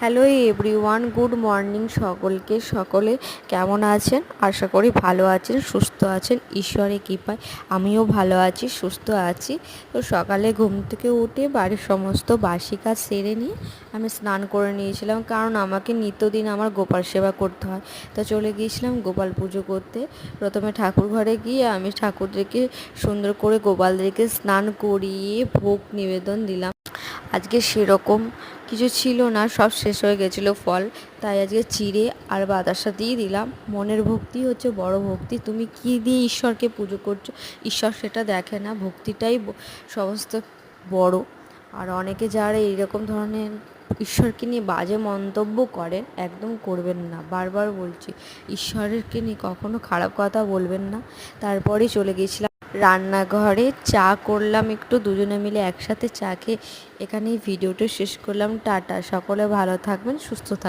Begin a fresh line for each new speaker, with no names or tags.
Hello everyone, good morning সকলকে। সকলে কেমন আছেন? আশা করি ভালো আছেন, সুস্থ আছেন। ঈশ্বরের কৃপায় আমিও ভালো আছি, সুস্থ আছি। তো সকালে ঘুম থেকে উঠে বাড়ির সমস্ত বাসি কাজ সেরে নিয়ে আমি স্নান করে নিয়েছিলাম, কারণ আমাকে নিত্যদিন আমার গোপাল সেবা করতে হয়। তো চলে গিয়েছিলাম গোপাল পুজো করতে। প্রথমে ঠাকুর ঘরে গিয়ে আমি ঠাকুরদেরকে সুন্দর করে গোপালদেরকে স্নান করিয়ে ভোগ নিবেদন দিলাম। আজকে সেরকম কিছু ছিল না, সব শেষ হয়ে গেছিলো ফল, তাই আজকে চিড়ে আর বাতাসা দিয়ে দিলাম। মনের ভক্তি হচ্ছে বড় ভক্তি। তুমি কি দিয়ে ঈশ্বরকে পুজো করছো, ঈশ্বর সেটা দেখে না, ভক্তিটাই সমস্ত বড়। আর অনেকে যারা এইরকম ধরনের ঈশ্বরকে নিয়ে বাজে মন্তব্য করেন, একদম করবেন না, বারবার বলছি, ঈশ্বরকে নিয়ে কখনো খারাপ কথা বলবেন না। তারপরেই চলে গেছিলাম রান্নাঘরে, চা করলাম একটু, দুজনে মিলে একসাথে চা খেয়ে এখানেই ভিডিওটা শেষ করলাম। টাটা, সকলে ভালো থাকবেন, সুস্থ থাকবেন।